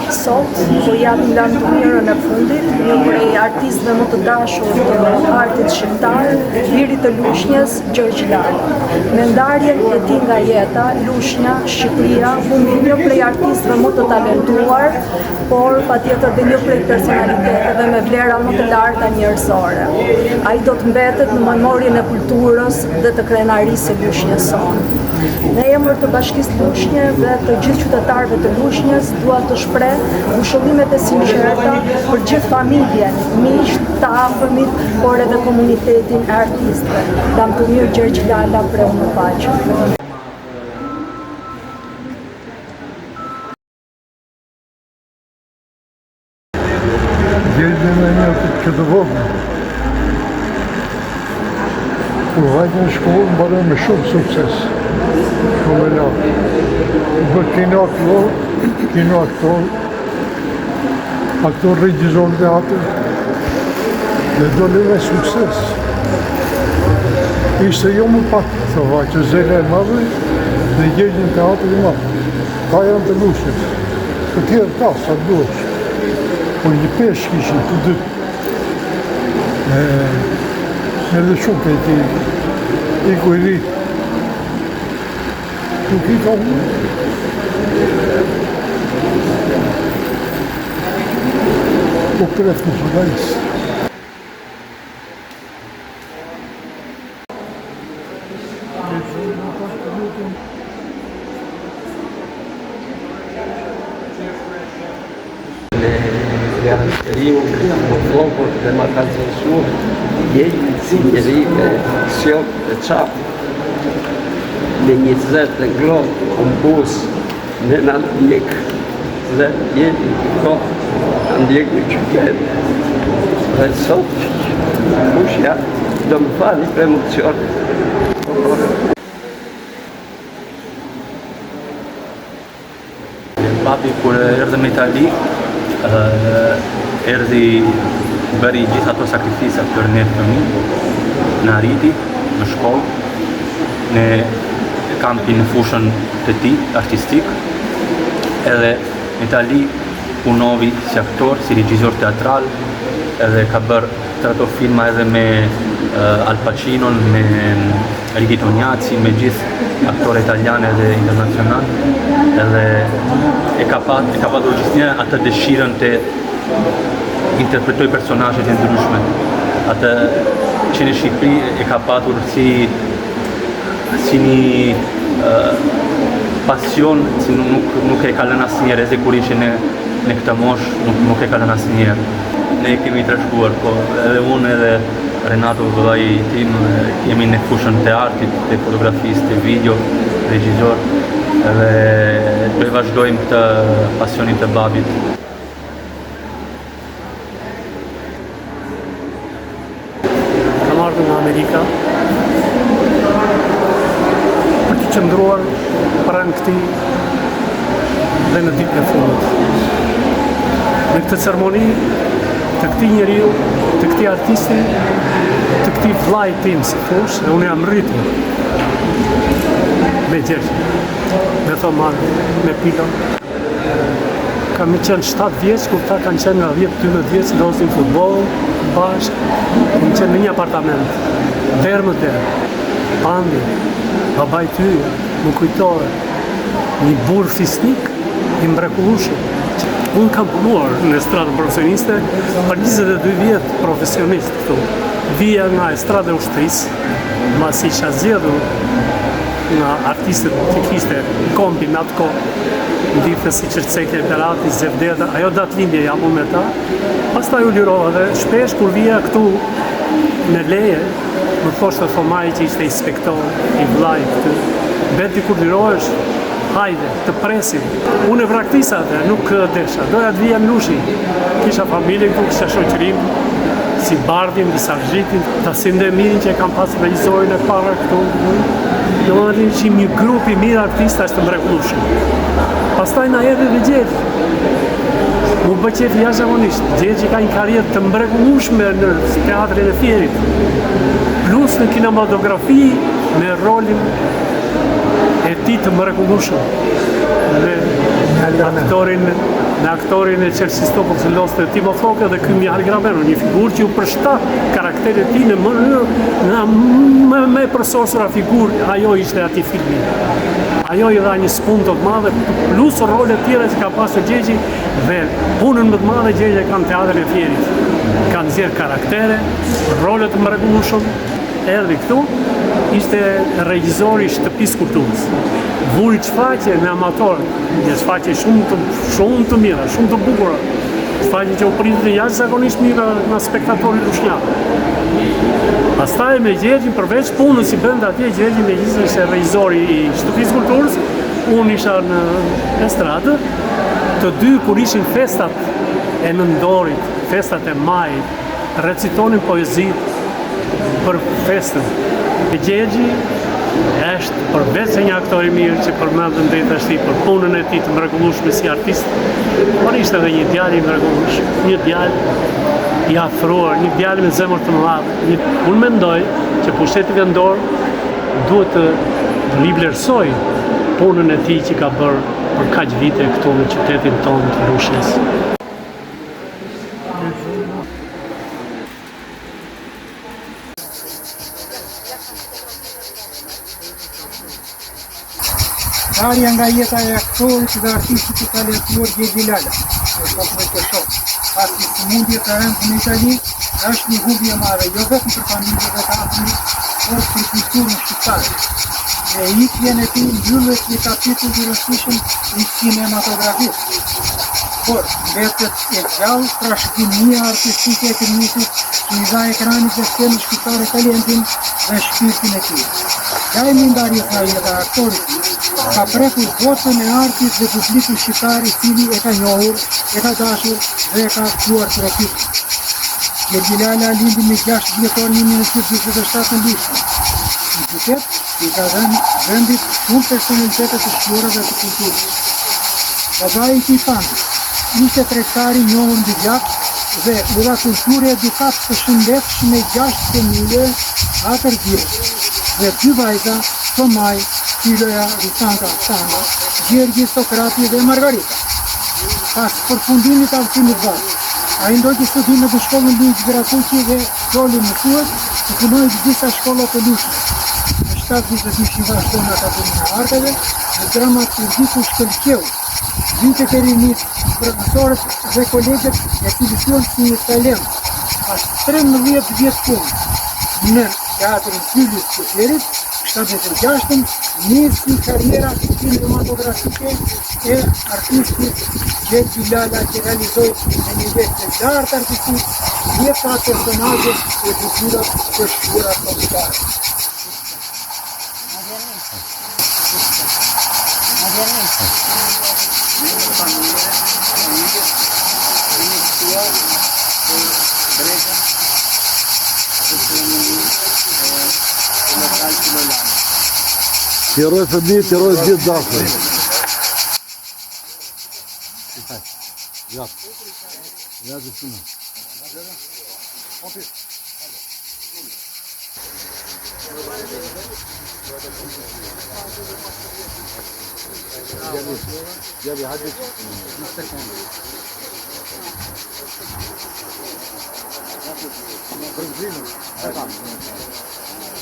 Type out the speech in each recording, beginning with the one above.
Sot po japim lanë të mirën e fundit, një prej artistëve më të dashur të artit shqiptar, liri të Lushnjës, Gjergj Lala. Me ndarjen e tij nga jeta, Lushnja, Shqipëria, humbi një prej artistëve më të talentuar, por patjetër dhe një prej personaliteteve me vlera më të larta njerëzore. Ai do të mbetet në memorien e kulturës dhe të krenarisë së Lushnjës sonë. Në emër të Bashkisë Lushnje dhe të gjithë qytetarëve të Lushnjës, dua të shpreh ngushëllimet e sinqerta për gjithë familjen, miqt, të afërmit, por edhe komunitetin e artistëve. Dam të mirë Gjergj Lala, preu në paqe. Gjergj me një që të vogël. Kur vajtë në shkollë, mbarë me shumë sukses. Shumë e lartë. Bërë kino aktor regjizor teatr, dhe dole me sukses. Ishte jo më pak, thëva, që zele e madhe, dhe Gjergjin teatr i madhe. Ka janë të Lushnjës. Të tjerë ka, sa të duesh. Por një pesh kishin të dytë. Edhe shumë për ti, i ku i rritë. Nuk i ka unë. Po kretë në përgajsë. Njeriu në flokët dhe ma ka zënsuar, jetë si njeri me sjokë dhe qapë, me një zetë dhe glotë, kombus, me në ndjekë, dhe jetë në kohë, në ndjekë në qytetë. Dhe sot, kushja, do më fali për emocion. Papi kur erdhe në Itali, erdhi bëri gjithë ato sakrifisa për ne fëmijë, në arriti, në shkollë, në kampi në fushën të tij artistik, edhe në Itali punovi si aktor, si regjisor teatral, edhe ka bërë të ato filma edhe me Al Pacino, me Ricky Tognazzi, me gjithë aktore italiane dhe internacional, edhe e ka patur gjithnjë atë dëshirën të interpretoj personazhe të ndryshme. Atë që në Shqipëri e ka patur si një pasion, si nuk e ka lënë asnjëherë, edhe kur ishte në këtë moshë nuk e ka lënë asnjëherë. Ne kemi trashëguar, po edhe unë edhe Renato vëllai tim jemi në fushën të artit, të fotografisë, të video, regjisor, edhe do e vazhdojmë këtë pasionin të babit. Kam ardhur nga Amerika për të qëndruar pranë këtij dhe në ditën e fundit. Në këtë ceremoni të këtij njeriu, të këtij artisti, të këtij vllai tim, si thosh, dhe unë jam rritur me Gjergj, me Thoman, me Pika. Kam qenë 7 vjeç, kur ta kanë qenë nga 10-12 vjeç, losin futboll bashkë, kam qenë në një apartament, derë më derë, pandi, baba i ty, më kujtohet, një burr fisnik, i mrekullueshëm. Unë kam punuar në estradën profesioniste për 22 vjetë profesionist këtu. Vija nga estrada e ushtrisë, masi isha zgjedhur nga artistët që kishte kombi në atë kohë, ndihte si Qërceke, Berati, Zevdeta, ajo datë lindje jam unë me ta. Pastaj u lirova dhe shpesh kur vija këtu në leje, më thoshte Thomaj që ishte inspektor, i vllai këtu. Beti kur lirohesh, hajde, të presim. Unë e vraktisa atë, nuk desha. Doja të vija në Lushi. Kisha familje këtu, kisha shoqërim, si Bardhin, si Sargjitin, ta Sindemirin që e kam pas regjisorin e para këtu. Do të ishim një grup i mirë artistash të mrekullueshëm. Pastaj na erdhi dhe Gjergj. Mu bë qef jashtëzakonisht. Gjergj ka një karrierë të mrekullueshme në teatrin e Fierit. Plus në kinematografi me rolin e ti të mrekullueshëm me aktorin e Chelsea Stokos që loste Timo Foke dhe ky Mihal Grameno, një figurë që u përshtat karakterit ti në mënyrë me përsorsura figurë, ajo ishte ati filmi. Ajo i dha një spunt të madhe, plus role tjera që ka pasur Gjegji dhe punën më të madhe Gjegji kanë teatrin e Fierit. Kanë nxjerrë karaktere, role të mrekullueshëm, erdhi këtu, ishte regjizori i Shtëpisë Kulturës. Vuri shfaqje me amatorë, një shfaqje shumë të mira, shumë të bukura. Shfaqje që u pritet jashtëzakonisht mirë nga spektatorët rushnjak. Pastaj me Gjergjin, përveç punës si bënda atje, Gjergji me gjithë ishte regjizori i Shtëpisë Kulturës, unë isha në estradë, të dy kur ishin festat e Nëndorit, festat e Majit, recitonin poezi për festën. Gjergji është përveç se një aktor i mirë që përmendën drejt ashti për punën e tij të mrekullueshme si artist, por ishte edhe një djalë i mrekullueshëm, një djalë i afruar, një djalë me zemër të madhe. Unë mendoj që pushteti vendor duhet të rivlerësoj punën e tij që ka bërë për kaq vite këtu në qytetin tonë të Lushnjës. Ndarja nga jeta e aktorit dhe artistit i talentuar Gjegji Lala, pasi sëmundje të rëndë në Itali, është një hubje madhe, jo vetëm për familje dhe të afërit, por për kulturën shqiptare. Me ikjen e tij mbyllet një kapitull i rëndësishëm i kinematografisë. Por mbetet e gjallë trashëgimia artistike e krijuesit që i dha ekranit dhe skenës shqiptare talentin dhe shpirtin e tij. Lajmi i ndarjes nga jeta e aktorit ka prekur botën e artit dhe publikun shqiptar i cili e ka njohur, e ka dashur dhe e ka aktuar tropik. Gjegji Lala lindi me 6 dhjetor 1947 në Lushnjë. Në qytet i ka dhënë vendit shumë personalitetet të shquarave të kulturës. Babai i tij Pandi ishte tregtar i njohur mbi gjak dhe u dha kulturë edukat të shëndetshme 6 familje atër Gjegj dhe 2 vajza, Tomaj, Filoja, Rusanka, Sanda, Gjergji, Sokrati dhe Margarita. Pas përfundimit të arsimit bazë, ai ndojti studimet në shkollën Luiz Verakuqi dhe doli mësues të punoi në disa shkolla të Lushnjës. Në 7 vite vazhdoi në Akademinë e Arteve, në dramaturgjiku Shkëlqeu, vitet e rinit, profesorët dhe kolegët e cilësuan si një talent. Pas 13 vjet punë në teatrin Fylis të Fierit, 76-ën, nisi karriera kinematografike e artistit Gjegji Lala që realizoi në nivel të lartë artistik mjeta personazhe e figurat të shquara kombëtare. Qëroj fëmijë, qëroj gjithë dashur. Ja të shumë. Gjavi, hajde. Përgjimë.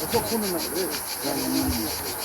Po punën në drejtë.